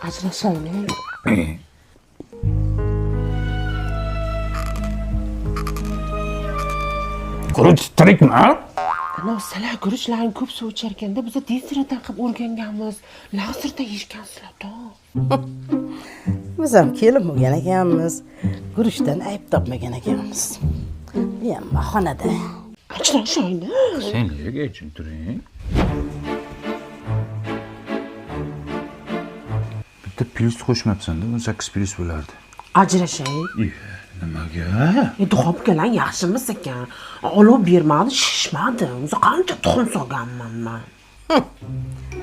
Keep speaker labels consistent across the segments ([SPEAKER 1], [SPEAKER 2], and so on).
[SPEAKER 1] Ajrashaylik.
[SPEAKER 2] Guruch tirikmi?
[SPEAKER 1] Ana sizlar guruchlarni ko'p suv icharkanda biz tezroqdan qilib o'rganganmiz. La'sirda yeyishgansizlar-da.
[SPEAKER 3] Biz ham kelib bo'lgan ekanmiz. Guruchdan ayb topmagan ekanmiz. Bu ham bahonada.
[SPEAKER 1] Ajrashaylik.
[SPEAKER 2] Sen nega ichib turing? Bitta plus qo'shmabsan-da, 18 plus bo'lardi.
[SPEAKER 1] Ajrashaylik.
[SPEAKER 2] Nimaga?
[SPEAKER 1] Duxob kelan yaxshimiz ekan. Olib bermadi, shishmadi. O'zi qancha tuxum solganman men.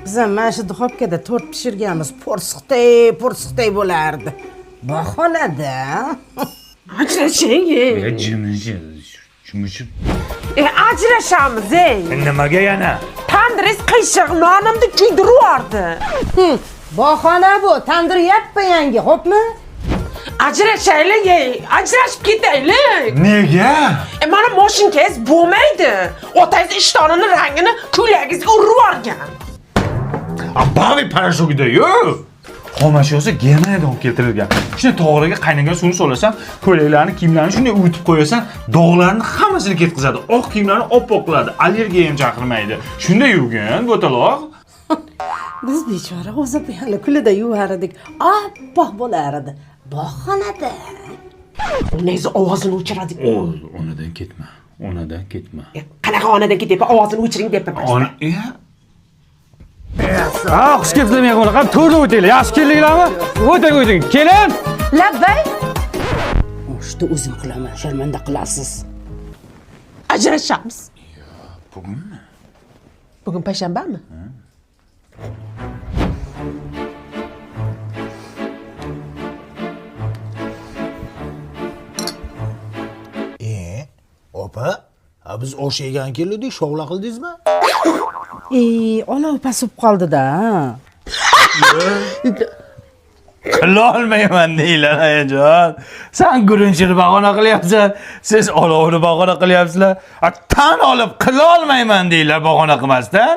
[SPEAKER 3] Biz ham mana shu duxovkada tort pishirganmiz. Po'rsiqday bo'lardi. Bahonada.
[SPEAKER 1] Ajrashaylik.
[SPEAKER 2] Jimishib.
[SPEAKER 1] Ajrashamiz, ey.
[SPEAKER 2] Nimaga yana?
[SPEAKER 1] Tandiringiz qiyshiq nonimni kuydiryapti.
[SPEAKER 3] Bahona bu. Tandir yappa yangi, xo'pmi?
[SPEAKER 1] Ajrashaylik, ey. Ajrashib ketaylik.
[SPEAKER 2] Nega?
[SPEAKER 1] Mana mashinangiz bo'lmaydi. Otangiz ishtonini rangini ko'ylagingizga urib yuborgan.
[SPEAKER 2] Bari parashogida-yu. Xomashyosi Germaniyadan olib keltirilgan. Shuni to'g'riga qaynagan suvni solasan, ko'ylaklarni, kiyimlarni shunday uyutib qo'yasan, dog'larni hammasini ketkazadi. Oq kiyimlarni oppoq qiladi, allergiya ham chaqirmaydi. Shunday yurgan bo'taloq.
[SPEAKER 3] Biz bechora o'zi hali kulida yuvardik. Oppoq bo'lardi. Bahonada.
[SPEAKER 1] Onangiz ovozini o'chiradi.
[SPEAKER 2] Onadan ketma. Onadan ketma.
[SPEAKER 1] Qanaqa onadan ketyapti? Ovozini o'chiring deyapman.
[SPEAKER 2] Ona,
[SPEAKER 4] Xush kelibsizlar mehmonlar. To'rda o'tinglar. Yaxshi keldinglarmi? O'ting. Kelin.
[SPEAKER 3] Labbay. O'shni o'zim qilaman, sharmanda qilasiz.
[SPEAKER 1] Ajrashamiz.
[SPEAKER 2] bugunmi?
[SPEAKER 1] Bugun payshanbami?
[SPEAKER 5] Opa, biz osh yegan keldik, shovla qildingizmi?
[SPEAKER 3] Olov pasib qoldi-da.
[SPEAKER 2] Qilolmayman deylar ayajon. Sen gurunchini bahona qilyapsan, siz olovni bahona qilyapsizlar. Tan olib qilolmayman deylar bahona qilmasdan.